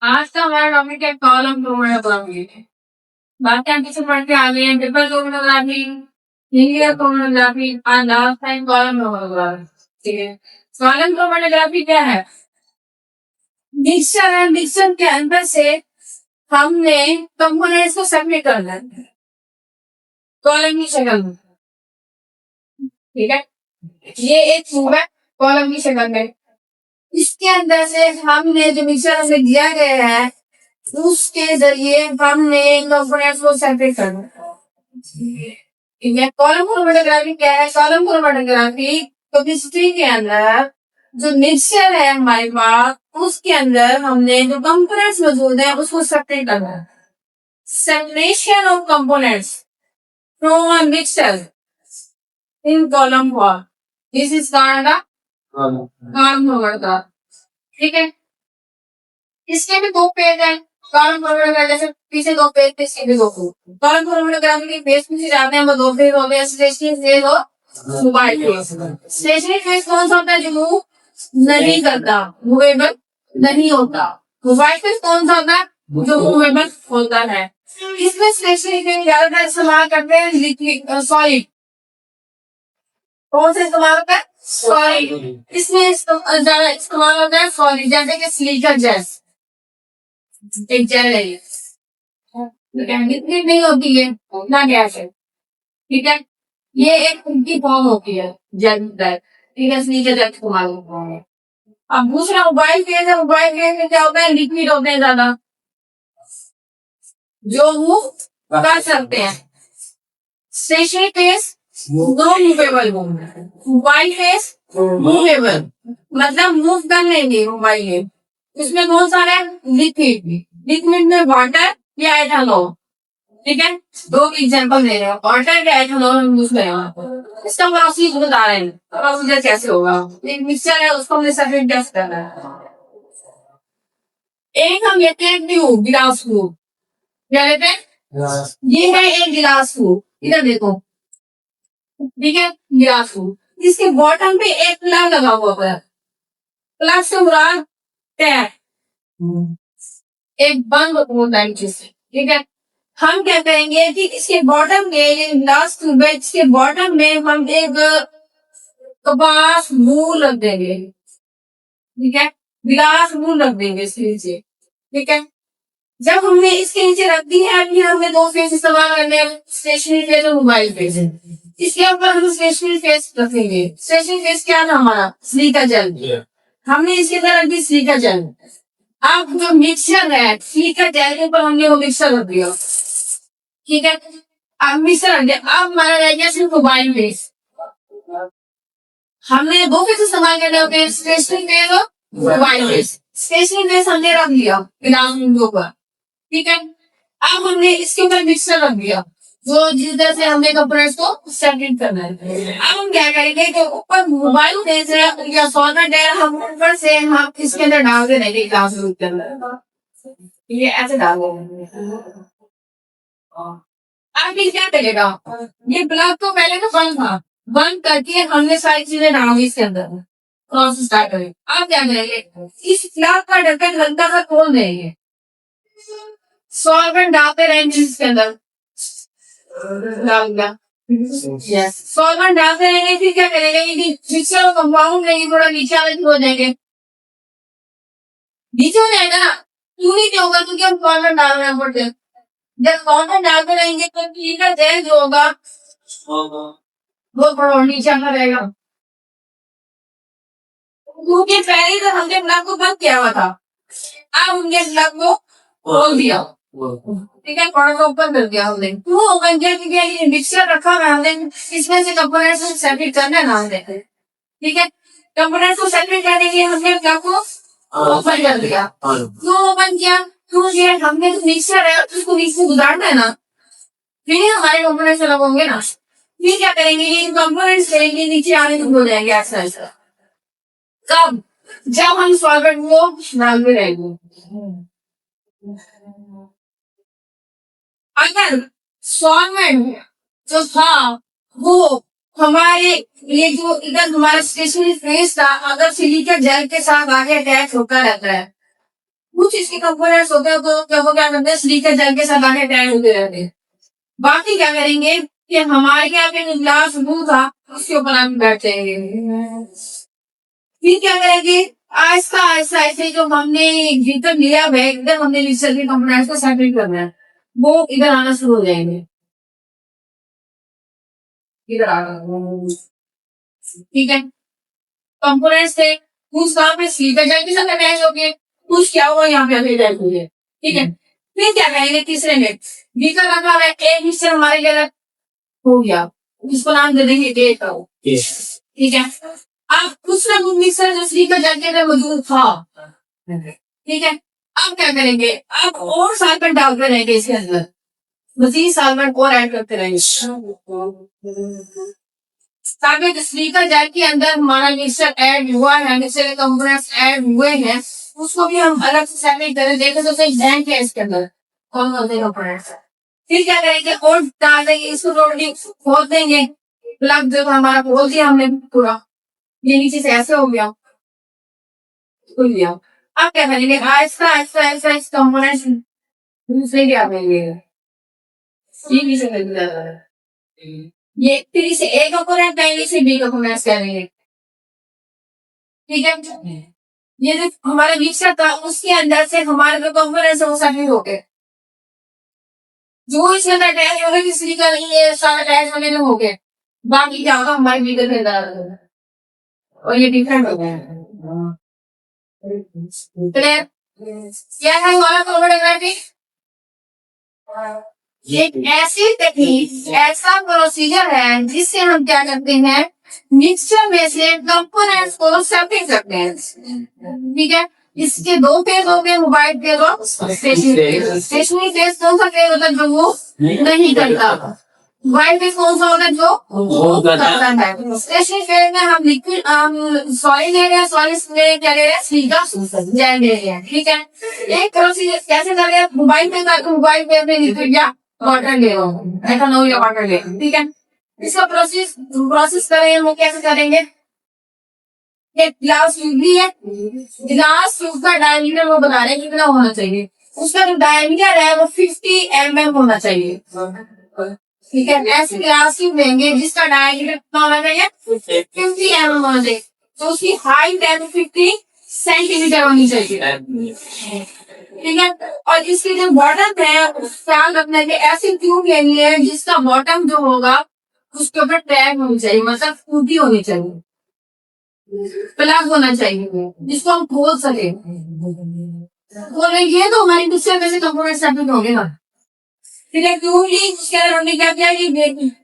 आज का हमारा टॉपिक है कॉलम क्रोमेटोग्राफी। बाकी हम किसी पढ़ के आ गए हैं ट्रिपल क्रोमेटोग्राफी, लीनियर क्रोमेटोग्राफी और लास्ट टाइम कॉलम क्रोमेटोग्राफी। ठीक है, कॉलम क्रोमेटोग्राफी क्या है? मिक्सचर है, मिक्सचर के अंदर से हमने कंपोनेंट्स को सेपरेट करना है कॉलम की शक्ल में। ठीक है, ये एक प्रूफ है कॉलम की शक्ल में। इसके अंदर से हमने जो मिक्सचर हमें दिया गया है उसके जरिए हमने कंपोनेंट्स को सेपरेट करना है। ठीक है, कॉलम क्रोमेटोग्राफी क्या है? कॉलम क्रोमेटोग्राफी केमिस्ट्री के अंदर जो मिक्सचर है हमारे पास उसके अंदर हमने जो कंपोनेंट्स मौजूद है उसको सेपरेट करना है। Separation of components from a mixture in column form, this is called column chromatography. ठीक है, इसके भी दो पेज हैं कॉलम क्रोमेटोग्राफी, जैसे पीछे दो पेज थे इसके भी दो पेज। कॉलम क्रोमेटोग्राफी के पेज पीछे जाते हैं वो दो पेज हो गए, स्टेशनरी फेज और मोबाइल फेज। स्टेशनरी फेज कौन सा होता है? जो मूव नहीं करता, मूवेबल नहीं होता। मोबाइल फेज कौन सा होता है? जो मूवेबल होता है। इसमें स्टेशनरी फेज ज्यादातर इस्तेमाल करते हैं लिक्विड सॉलिड। कौन सा इस्तेमाल होता है? सॉलिड। इसमें ज्यादा इस्तेमाल होता है सॉलिड, जैसे कि सिलिकॉन जेल, एक जेल है ये। लिक्विड नहीं होती है ना, गैस है। ठीक है, ये एक उनकी फॉर्म होती है जेल टाइप। ठीक है, सिलिकॉन जेल इस्तेमाल होता है। अब दूसरा मोबाइल फेज है। मोबाइल फेज में क्या होता है? लिक्विड होते हैं ज्यादा जो मूव कर सकते हैं। Stationary phase non movable, mobile phase movable, मतलब मूव कर लेंगे मोबाइल। इसमें कौन सा है? लिक्विड। लिक्विड में वाटर या एथेनॉल। ठीक है, दो एग्जांपल दे रहे हैं, वाटर या एथेनॉल हम यूज करेंगे। इसका प्रोसेस बता रहे हैं, प्रोसीजर कैसे होगा। एक मिक्सचर है उसको हमने सेपरेट टेस्ट करना है। एक हम लेते हैं ट्यूब, गिलास ट्यूब। क्या लेते हैं? ये है एक गिलास ट्यूब, इधर देखो। ठीक है, गिलास ट्यूब, इसके बॉटम पे एक प्लग लगा हुआ है। प्लग से मुराद टैप, एक बंद होता है जिससे। ठीक है, हम क्या करेंगे कि इसके बॉटम में लास्ट बैच के बॉटम में हम एक कपास मूल रख देंगे। ठीक है, गिलास मूल रख देंगे इसके नीचे। ठीक है, जब हमने इसके नीचे रख दी है अभी हमने दो फेस इस्तेमाल करने हैं, स्टेशनरी फेस और मोबाइल फेस। इसके ऊपर हम स्टेशनरी फेस रखेंगे। स्टेशनरी फेस क्या था हमारा? Silica gel. हमने इसके अंदर रख दी सिलिका जेल। अब जो मिक्सचर है सिलिका जेल के ऊपर हमने वो मिक्सचर रख दिया। ठीक है, अब मिक्सर रख दिया। अब हमारा रह गया सिर्फ मोबाइल फेस। हमने दो फेस इस्तेमाल करने होते हैं, स्टेशनरी फेस और मोबाइल फेस। स्टेशनरी फेस हमने रख दिया गिलास के ऊपर। ठीक है, अब हमने इसके ऊपर मिक्सर रख दिया जो जिधर से हमने कंपोनेंट्स को सेपरेट करना है। अब हम क्या करेंगे कि ऊपर मोबाइल फेस है या सॉल्वेंट है, हम ऊपर से हम इसके अंदर डाल दे देंगे ग्लास के अंदर। ये ऐसे डाल देंगे। अब ये क्या करेगा? ये प्लग तो पहले तो बंद था, बंद करके हमने सारी चीजें डाल दी इसके अंदर। प्रोसेस स्टार्ट करेंगे। अब क्या करेंगे? इस प्लग का ढक्कन हल्का सा खोल देंगे, सॉल्वेंट डालते रहेंगे इसके अंदर। डाल यस, सॉल्वेंट डालते रहेंगे। फिर क्या करेंगे कि मिक्सर कंपाउंड लेंगे, थोड़ा नीचे आने हो जाएंगे। नीचे हो जाएगा ना, क्यों नहीं होगा? क्योंकि हम सॉल्वेंट डाल रहे हैं ऊपर से। जब सॉल्वेंट डालते रहेंगे तो ठीक जेल जो होगा वो थोड़ा नीचे आता रहेगा, क्योंकि पहले तो हमने प्लग को बंद किया हुआ था। अब हमने प्लग को खोल दिया। ठीक है, थोड़ा सा ओपन कर दिया हमने। क्यों ओपन किया? क्योंकि ये मिक्सचर रखा हुआ है हमने, इसमें से कंपोनेंट्स को सेपरेट करना है ना हमने। ठीक है, कंपोनेंट्स को सेपरेट करने के लिए हमने प्लग को ओपन कर दिया। क्यों ओपन किया? क्योंकि हमने जो मिक्सचर है उसको नीचे गुजारना है ना, फिर हमारे कंपोनेंट्स अलग होंगे ना। फिर क्या करेंगे? ये कंपोनेंट्स लेंगे नीचे आने हो जाएंगे ऐसा ऐसा। कब? जब हम सॉल्वेंट को डालते रहेंगे। अगर सॉल्वेंट जो था वो हमारे ये जो इधर हमारा स्टेशनरी फेस था, अगर सिलिका जेल के साथ आगे अटैच होता रहता है कुछ इसके कंपोनेंट्स होते हैं तो वो क्या करते हैं स्लीकर जल के साथ आगे अटैच होते रहते हैं। बाकी क्या करेंगे कि हमारे यहाँ पे जो ग्लास ब्लू था उसके ऊपर हम बैठ जाएंगे। फिर क्या करेंगे आहिस्ता आहिस्ता ऐसे जो हमने भीतर लिया है इधर हमने मिक्सर के कंपोनेंट्स को सेपरेट करना है, वो इधर आना शुरू हो जाएंगे। इधर आ गए। ठीक है, कंपोनेंट्स थे कुछ कहाँ पे स्लीपर जल के साथ अटैच हो गए, कुछ क्या हुआ यहाँ पे अभी अटैच हो गए। ठीक है, फिर क्या करेंगे तीसरे में बीकर रखा है एक मिक्सर हमारे लिए अलग हो गया, इसको नाम दे देंगे डेट का। ठीक है, अब कुछ ना कुछ मिक्सर जो स्लीपर जल के मौजूद था। ठीक है, अब क्या करेंगे अब और सॉल्वेंट डालते रहेंगे इसके अंदर, मजीद सॉल्वेंट और ऐड करते रहेंगे ताकि जो स्लीपर जैल के अंदर हमारा मिक्सचर ऐड हुआ है, मिक्सचर के कंपोनेंट्स ऐड हुए हैं, उसको भी हम अलग से सेपरेट करें। देखें तो सही बैंक है इसके अंदर कौन कौन से कंपोनेंट्स है। फिर क्या करेंगे और डाल देंगे इसको, टोटली खोल देंगे, प्लग जो हमारा खोल दिया हमने पूरा, ये नीचे से ऐसे हो गया खुल गया। अब क्या करेंगे आहिस्ता आहिस्ता आहिस्ता इस कंपोनेंट्स दूसरे भी आ गएंगे, ये नीचे कर दिया। ये फिर इसे ए कंपोनेंट कहेंगे, इसे बी कंपोनेंट कहेंगे। ठीक है, ये जो हमारा मिक्सर था उसके अंदर से हमारे जो कंपोनेंट्स है वो सेपरेट हो गए, जो इसके अंदर अटैच हो गए किसी का नहीं है सारा अटैच होने में हो गए, बाकी क्या होगा हमारे बीकर के अंदर और ये डिफरेंट हो गया। क्लियर, क्या है हमारा क्रोमेटोग्राफी? एक ऐसी टेक्निक ऐसा प्रोसीजर है जिससे हम क्या करते हैं मिक्सचर में से कंपोनेंट्स को सेपरेट करते हैं। ठीक है, इसके दो फेज हो गए, मोबाइल फेज और स्टेशनरी फेज। स्टेशनरी फेज कौन सा फेज होता है जो वो नहीं करता, मोबाइल फेज कौन सा होता है जो वो करता है। स्टेशनरी फेज में हम लिक्विड सॉलिड ले रहे हैं, सॉलिड में क्या ले रहे हैं स्लीकर जेल ले रहे हैं। ठीक है, एक प्रोसीजर कैसे कर रहे हैं मोबाइल पे, मोबाइल पे अपने लिक्विड या वाटर ले लो, एथेनॉल या वाटर ले। ठीक है, इसका प्रोसेस करेंगे वो कैसे करेंगे, एक ग्लास ट्यूब ली है, ग्लास ट्यूब का डायमीटर वो बता रहे हैं कितना होना चाहिए, उसका जो डायमीटर है वो 50 mm होना चाहिए। ठीक है, ऐसे ग्लास ट्यूब लेंगे जिसका डायमीटर कितना होना चाहिए 50 mm होना चाहिए, तो उसकी हाइट है 50 सेंटीमीटर होनी चाहिए। ठीक है, और इसकी जो बॉटम है ख्याल रखना है ऐसी ट्यूब लेनी है जिसका बॉटम जो होगा उसके ऊपर टैग होनी चाहिए, मतलब टूटी होनी चाहिए, प्लग होना चाहिए जिसको हम खोल सके। खोलेंगे तो हमारी मिक्सर में से कंपोनेंट सेपरेट होंगे ना। फिर एक ट्यूब ली, उसके अंदर हमने क्या किया कि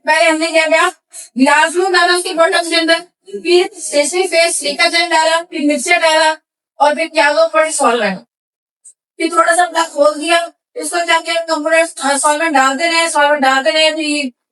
पहले हमने क्या किया ग्लास में डाला उसके बॉटम के अंदर, फिर स्टेशनरी फेज स्लीकर जेल डाला, फिर मिक्सर डाला और फिर क्या हुआ पर सॉल्वेंट, फिर थोड़ा सा प्लग खोल दिया, इसको क्या किया कंपोनेंट सॉल्वेंट डालते रहे तो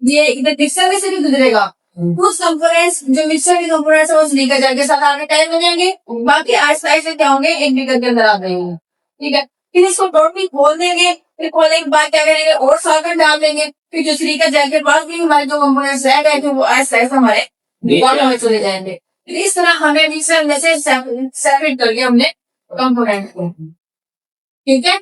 ये इधर मिक्सर में से भी गुजरेगा। कुछ कंपोनेंट्स जो मिक्सर के कंपोनेंट्स है वो स्लीकर जेल के साथ आगे टाइम हो जाएंगे, बाकी आहिस्ता आहिस्ता क्या होंगे एक बीकर के अंदर आ जाएंगे। ठीक है, फिर इसको टोटली खोल देंगे, फिर खोलने के बाद क्या करेंगे और सॉल्वेंट डाल देंगे, फिर जो स्लीकर जेल के पास भी हमारे जो कंपोनेंट्स रह गए थे वो आहिस्ता आहिस्ता हमारे बॉटम में चले जाएंगे। इस तरह हमें मिक्सर में से सेपरेट करके हमने कंपोनेंट को। ठीक है,